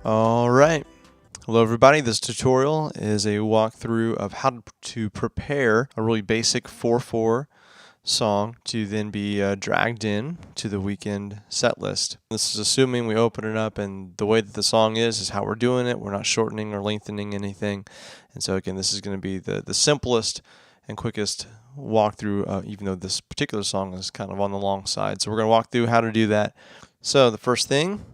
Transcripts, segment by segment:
All right. Hello everybody, this tutorial is a walkthrough of how to prepare a really basic 4/4 song to then be dragged in to the weekend set list. This is assuming we open it up and the way that the song is how we're doing it. We're not shortening or lengthening anything. And so again, this is going to be the simplest and quickest walkthrough, even though this particular song is kind of on the long side. So we're going to walk through how to do that. So the first thing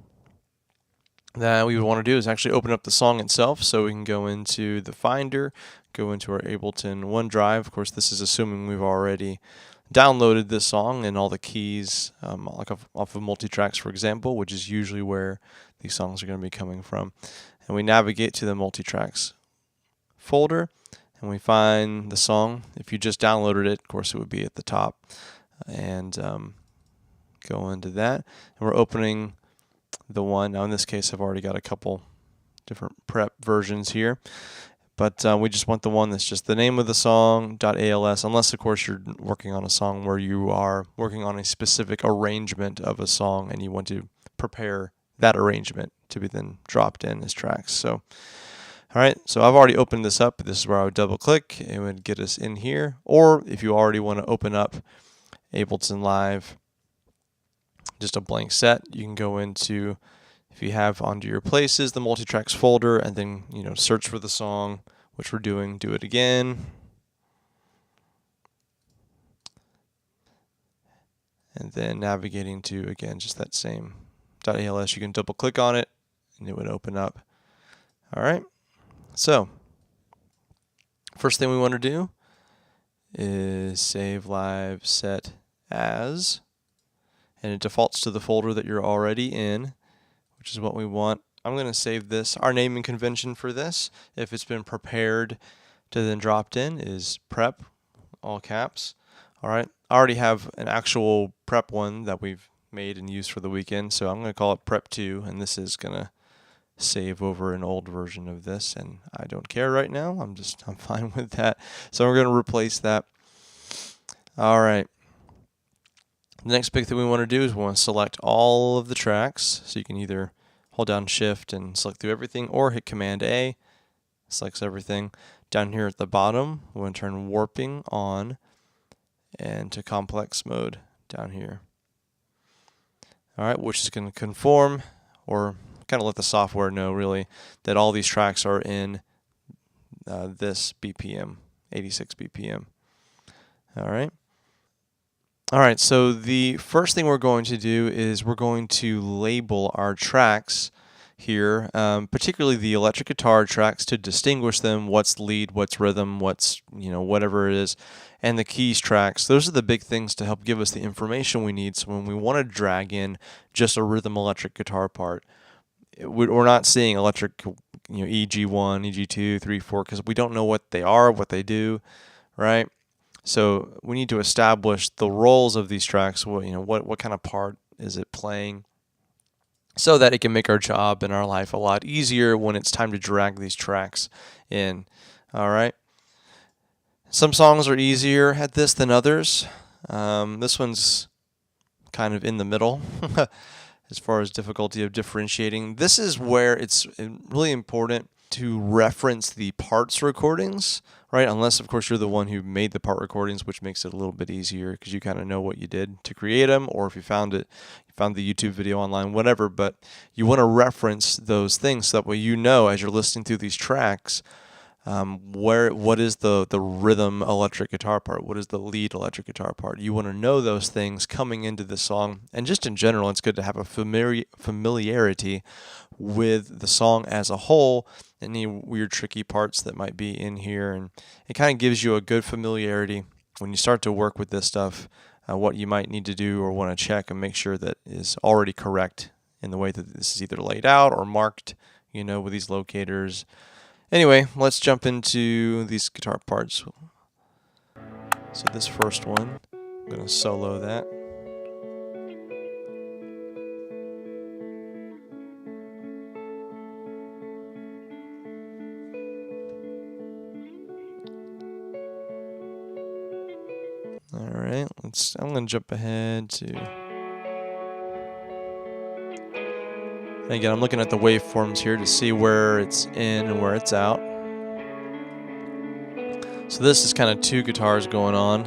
that we would want to do is actually open up the song itself, so we can go into the Finder, go into our Ableton OneDrive. Of course, this is assuming we've already downloaded this song and all the keys, like off of Multitracks, for example, which is usually where these songs are going to be coming from. And we navigate to the Multitracks folder, and we find the song. If you just downloaded it, of course, it would be at the top. And go into that, and we're opening the one. Now in this case I've already got a couple different prep versions here, but we just want the one that's just the name of the song .als, unless of course you're working on a song where you are working on a specific arrangement of a song and you want to prepare that arrangement to be then dropped in as tracks. So alright, so I've already opened this up. This is where I would double click. It would get us in here, or if you already want to open up Ableton Live, just a blank set, you can go into, if you have onto your places, the Multitracks folder, and then search for the song, which we're doing. Do it again, and then navigating to, again, just that same .als. You can double click on it and it would open up. Alright, so first thing we want to do is save live set as, and it defaults to the folder that you're already in, which is what we want. I'm going to save this. Our naming convention for this, if it's been prepared to then dropped in, is prep, all caps. Alright, I already have an actual prep one that we've made and used for the weekend, so I'm going to call it prep 2, and this is going to save over an old version of this, and I don't care right now. I'm fine with that. So we're going to replace that. Alright. The next big thing we want to do is we want to select all of the tracks. So you can either hold down Shift and select through everything, or hit Command A, selects everything. Down here at the bottom, we want to turn warping on and to complex mode down here. Alright, which is going to conform, or kind of let the software know really, that all these tracks are in this BPM, 86 BPM. Alright. Alright, so the first thing we're going to do is we're going to label our tracks here, particularly the electric guitar tracks, to distinguish them, what's lead, what's rhythm, what's, whatever it is, and the keys tracks. Those are the big things to help give us the information we need, so when we want to drag in just a rhythm electric guitar part, we're not seeing electric, EG1, EG2, 3, 4, because we don't know what they are, what they do, right? So we need to establish the roles of these tracks. What kind of part is it playing, so that it can make our job and our life a lot easier when it's time to drag these tracks in. All right. Some songs are easier at this than others. This one's kind of in the middle as far as difficulty of differentiating. This is where it's really important to reference the parts recordings, right? Unless, of course, you're the one who made the part recordings, which makes it a little bit easier because you kind of know what you did to create them, or if you found it, you found the YouTube video online, whatever. But you want to reference those things so that way you know as you're listening through these tracks, what is the rhythm electric guitar part, what is the lead electric guitar part. You want to know those things coming into the song, and just in general, it's good to have a familiarity with the song as a whole, any weird tricky parts that might be in here, and it kind of gives you a good familiarity when you start to work with this stuff, what you might need to do or want to check and make sure that is already correct in the way that this is either laid out or marked, with these locators. Anyway, let's jump into these guitar parts. So this first one, I'm going to solo that. Alright, I'm going to jump ahead to And again, I'm looking at the waveforms here to see where it's in and where it's out. So this is kind of two guitars going on.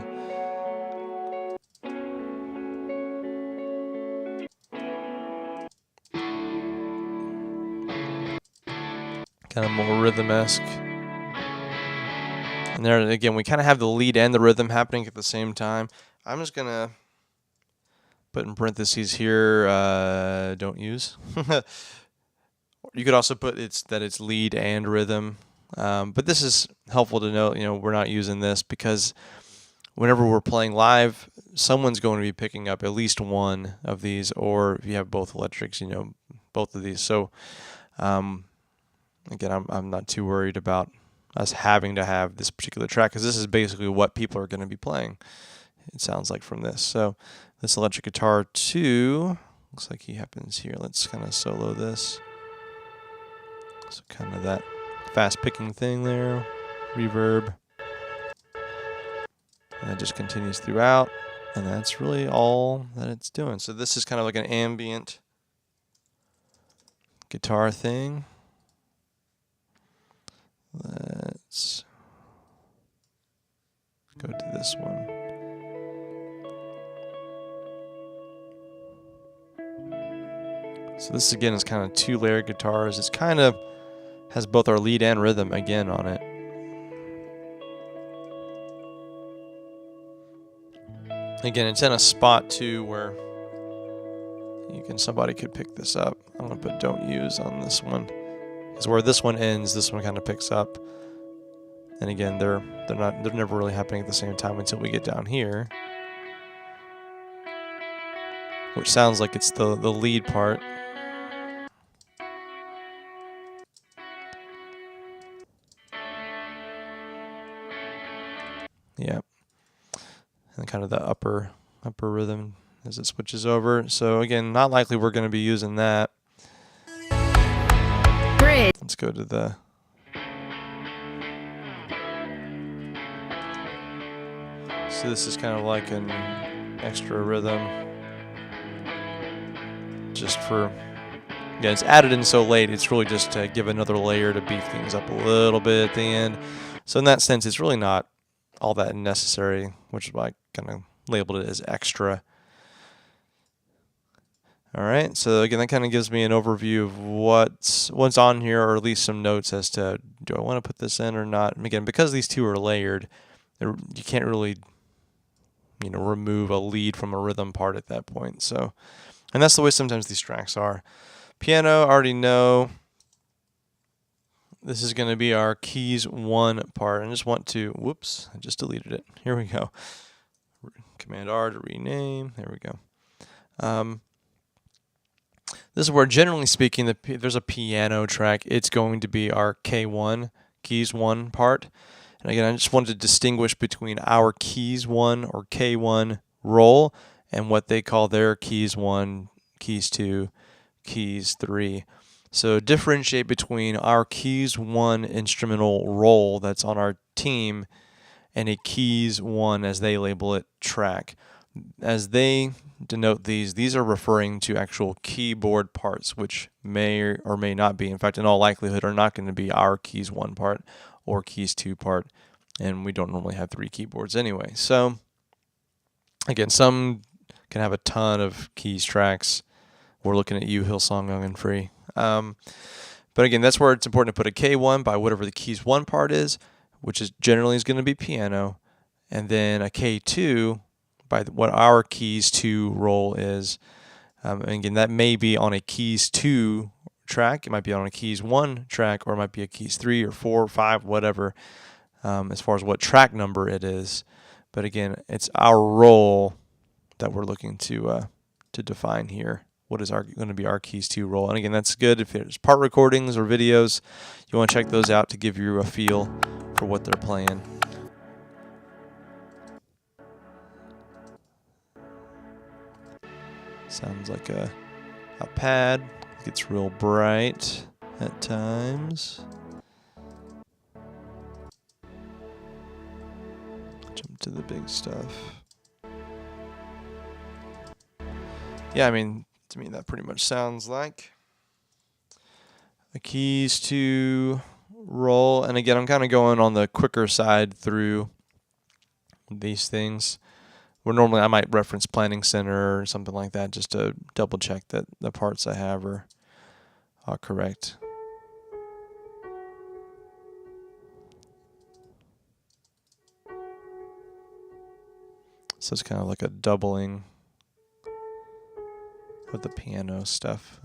Kind of more rhythm-esque. And there again, we kind of have the lead and the rhythm happening at the same time. I'm just going to put in parentheses here, don't use. You could also put that it's lead and rhythm. But this is helpful to know, we're not using this because whenever we're playing live, someone's going to be picking up at least one of these, or if you have both electrics, both of these. So, again, I'm not too worried about us having to have this particular track because this is basically what people are going to be playing, it sounds like, from this. So this electric guitar 2, looks like he happens here. Let's kind of solo this. So kind of that fast picking thing there, reverb. And it just continues throughout, and that's really all that it's doing. So this is kind of like an ambient guitar thing. Let's go to this one. So this again is kind of two layered guitars. It's kind of has both our lead and rhythm again on it. Again, it's in a spot too where somebody could pick this up. I'm gonna put don't use on this one. Because where this one ends, this one kind of picks up. And again, they're never really happening at the same time until we get down here, which sounds like it's the lead part. Yeah, and kind of the upper rhythm as it switches over. So again, not likely we're going to be using that. Bridge. Let's go to the so this is kind of like an extra rhythm just for, again, it's added in so late, it's really just to give another layer to beef things up a little bit at the end. So in that sense, it's really not all that necessary, which is why I kind of labeled it as extra. All right, so again, that kind of gives me an overview of what's on here, or at least some notes as to, do I want to put this in or not? And again, because these two are layered, you can't really, remove a lead from a rhythm part at that point. So, and that's the way sometimes these tracks are. Piano, I already know. This is going to be our keys 1 part. I just want to, whoops, I just deleted it. Here we go. Command R to rename. There we go. This is where, generally speaking, there's a piano track. It's going to be our K1, keys 1 part. And again, I just wanted to distinguish between our keys 1 or K1 roll and what they call their keys 1, keys 2, keys 3. So differentiate between our keys 1 instrumental roll that's on our team and a keys 1, as they label it, track. As they denote these are referring to actual keyboard parts, which may or may not be, in fact, in all likelihood, are not going to be our keys 1 part or keys 2 part, and we don't normally have 3 keyboards anyway. So again, some can have a ton of keys tracks. We're looking at you, Hillsong Young and Free. But again, that's where it's important to put a K1 by whatever the keys 1 part is, which is generally going to be piano, and then a K2 by what our keys 2 roll is. And again, that may be on a keys 2 track, it might be on a keys 1 track, or it might be a keys 3 or 4 or 5, whatever, as far as what track number it is. But again, it's our roll that we're looking to define here. What is going to be our keys 2 roll? And again, that's good if there's part recordings or videos. You want to check those out to give you a feel for what they're playing. Sounds like a pad. It gets real bright at times. Jump to the big stuff. Yeah, I mean, to me that pretty much sounds like the keys to roll. And again, I'm kind of going on the quicker side through these things. Where normally I might reference Planning Center or something like that just to double check that the parts I have are correct. So it's kind of like a doubling of the piano stuff.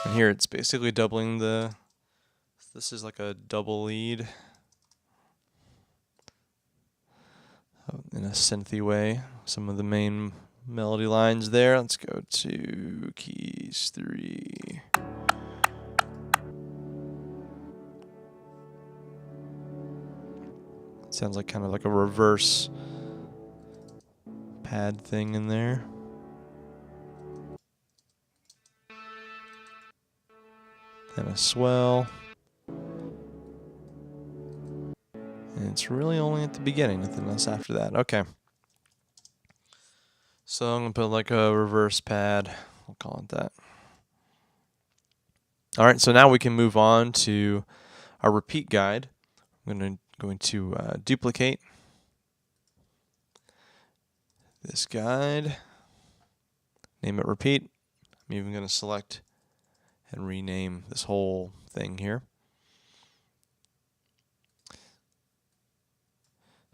And here it's basically doubling this is like a double lead in a synthy way. Some of the main melody lines there. Let's go to keys 3. Sounds like kind of like a reverse pad thing in there. And a swell. And it's really only at the beginning, nothing else after that. Okay. So I'm going to put like a reverse pad. We'll call it that. All right, so now we can move on to our repeat guide. I'm going to duplicate this guide, name it repeat. I'm even going to select and rename this whole thing here.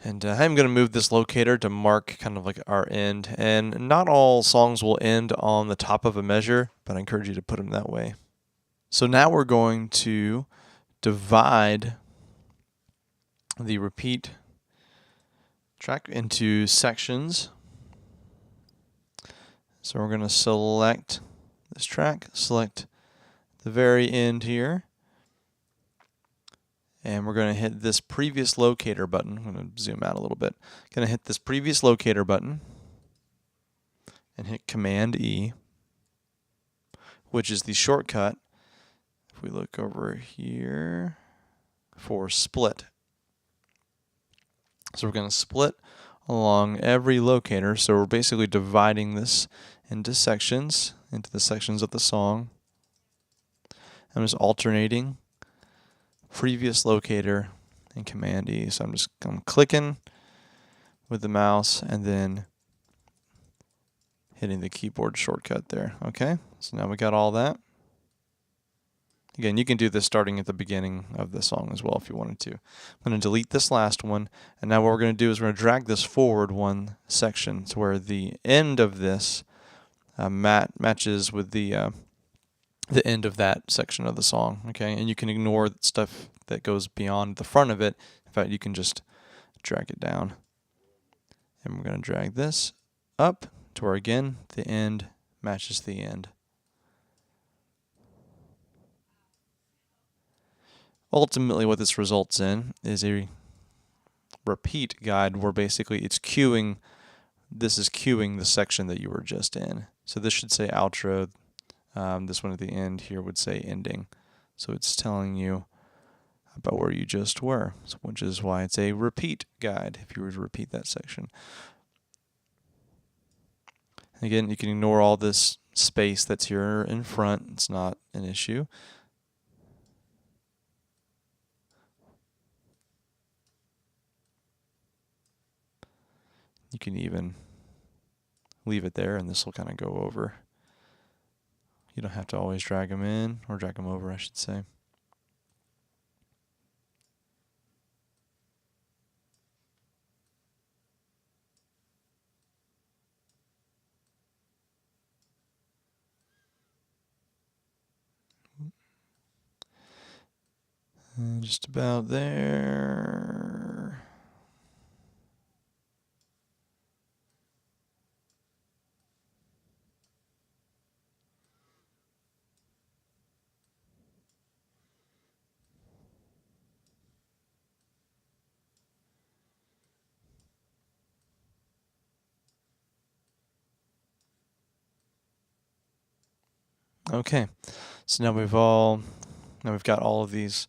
And I'm going to move this locator to mark kind of like our end. And not all songs will end on the top of a measure, but I encourage you to put them that way. So now we're going to divide the repeat track into sections. So we're going to select this track, select the very end here, and we're going to hit this previous locator button. I'm going to zoom out a little bit. Going to hit this previous locator button and hit Command E, which is the shortcut. If we look over here for split. So we're going to split along every locator. So we're basically dividing this into sections, into the sections of the song. I'm just alternating previous locator and Command E. So I'm clicking with the mouse and then hitting the keyboard shortcut there. Okay, so now we got all that. Again, you can do this starting at the beginning of the song as well if you wanted to. I'm going to delete this last one, and now what we're going to do is we're going to drag this forward one section to where the end of this matches with the end of that section of the song. Okay, and you can ignore stuff that goes beyond the front of it. In fact, you can just drag it down. And we're going to drag this up to where, again, the end matches the end. Ultimately, what this results in is a repeat guide where basically it's queuing, this is queuing the section that you were just in. So this should say outro. This one at the end here would say ending. So it's telling you about where you just were, which is why it's a repeat guide if you were to repeat that section. Again, you can ignore all this space that's here in front. It's not an issue. You can even leave it there and this will kind of go over. You don't have to always drag them in, or drag them over, I should say. Just about there. Okay, so now we've got all of these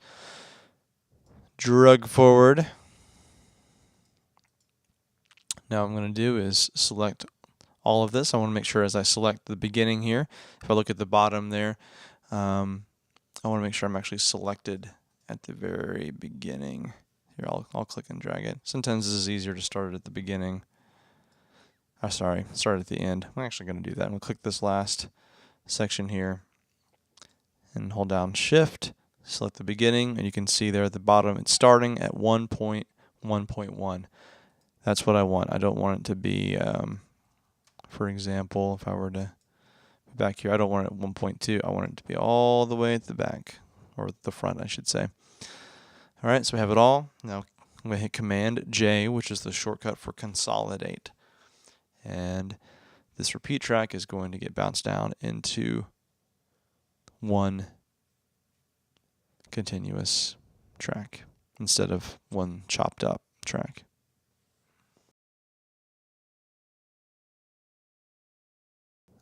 drug forward. Now what I'm going to do is select all of this. I want to make sure as I select the beginning here, if I look at the bottom there, I want to make sure I'm actually selected at the very beginning. Here, I'll click and drag it. Sometimes this is easier to start it at the beginning. Sorry, start at the end. I'm actually going to do that. I'm going to click this last section here and hold down Shift, select the beginning, and you can see there at the bottom it's starting at 1.1.1. That's what I want. I don't want it to be, for example, if I were to be back here, I don't want it at 1.2. I want it to be all the way at the back, or the front, I should say. All right, so we have it all. Now I'm going to hit Command J, which is the shortcut for consolidate. And this repeat track is going to get bounced down into one continuous track instead of one chopped up track.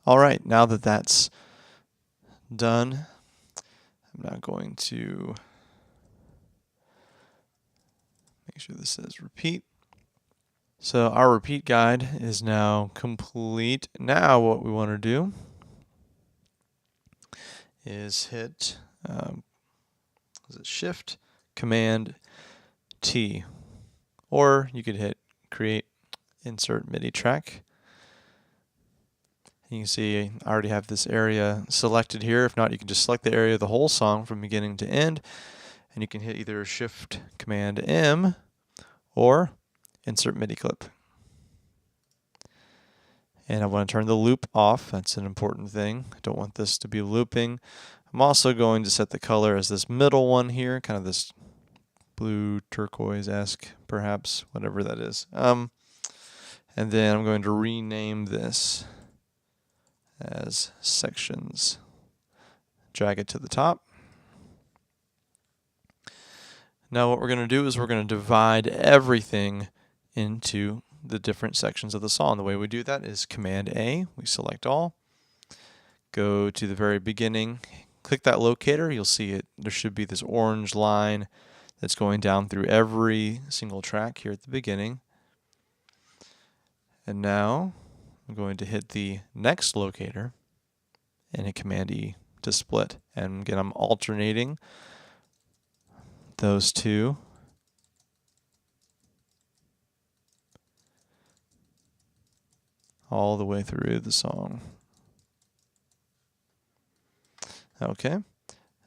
All right, now that that's done, I'm now going to make sure this says repeat. So our repeat guide is now complete. Now what we want to do is hit Shift, Command, T, or you could hit Create, Insert MIDI Track. You can see I already have this area selected here. If not, you can just select the area of the whole song from beginning to end, and you can hit either Shift, Command, M, or Insert MIDI Clip. And I want to turn the loop off. That's an important thing. I don't want this to be looping. I'm also going to set the color as this middle one here, kind of this blue turquoise-esque, perhaps, whatever that is. And then I'm going to rename this as sections. Drag it to the top. Now what we're going to do is we're going to divide everything into the different sections of the song. The way we do that is Command A, we select all, go to the very beginning, click that locator, you'll see it. There should be this orange line that's going down through every single track here at the beginning. And now I'm going to hit the next locator and hit Command E to split. And again, I'm alternating those two. All the way through the song. Okay,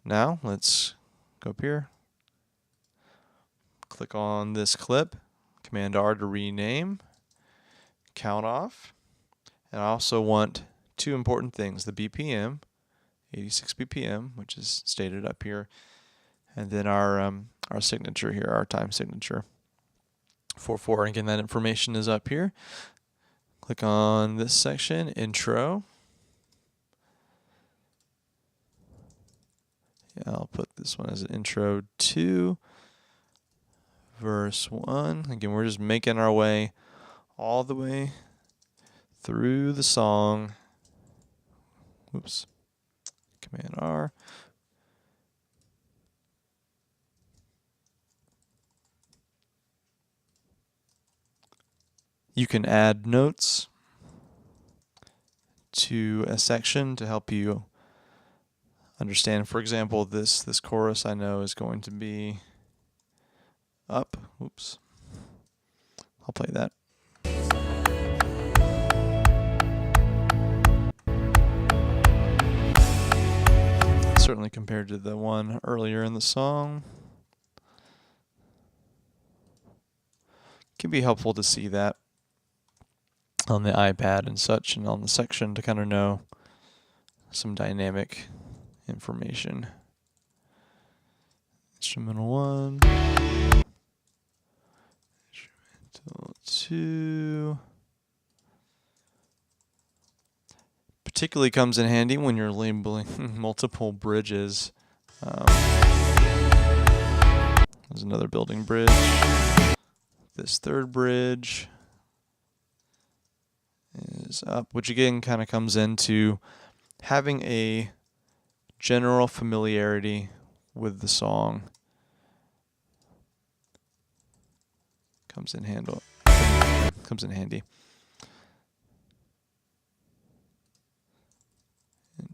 now let's go up here, click on this clip, Command R to rename, count off, and I also want two important things, the BPM, 86 BPM, which is stated up here, and then our signature here, our time signature, 4/4. And again, that information is up here. Click on this section, intro. Yeah, I'll put this one as an intro 2, verse 1. Again, we're just making our way all the way through the song. Oops. Command R. You can add notes to a section to help you understand. For example, this chorus I know is going to be up. Oops. I'll play that. Certainly compared to the one earlier in the song. It can be helpful to see that on the iPad and such, and on the section to kind of know some dynamic information. Instrumental 1, instrumental 2. Particularly comes in handy when you're labeling multiple bridges. There's another building bridge. This third bridge is up, which again kind of comes into having a general familiarity with the song. Comes in handy.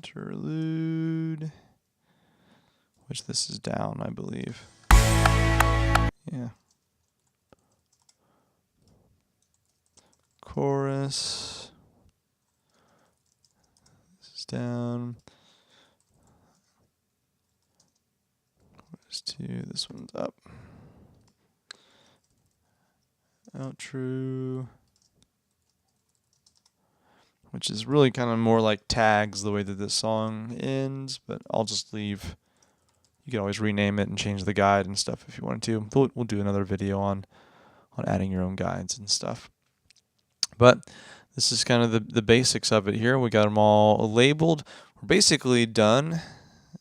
interlude, which this is down, I believe. Yeah. Chorus. This is down. Chorus 2, this one's up. Outro, which is really kind of more like tags the way that this song ends, but I'll just leave. You can always rename it and change the guide and stuff if you wanted to. We'll do another video on adding your own guides and stuff. But this is kind of the basics of it here. We got them all labeled. We're basically done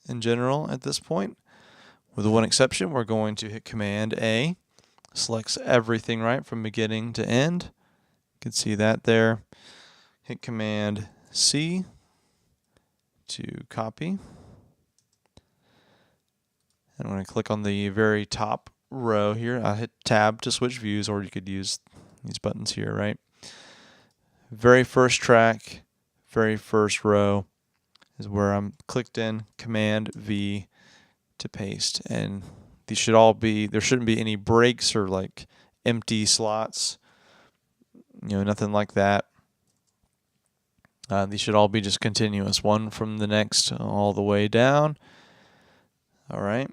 in general at this point. With the one exception, we're going to hit Command A. Selects everything right from beginning to end. You can see that there. Hit Command C to copy. And I'm going to click on the very top row here. I'll hit Tab to switch views, or you could use these buttons here, right? Very first track, very first row is where I'm clicked in. Command V to paste. And these should all be, there shouldn't be any breaks or like empty slots, nothing like that. These should all be just continuous, one from the next all the way down. All right.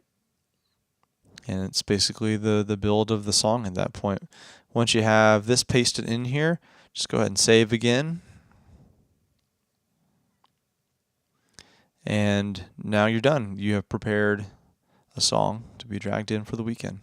And it's basically the build of the song at that point. Once you have this pasted in here, just go ahead and save again. And now you're done. You have prepared a song to be dragged in for the weekend.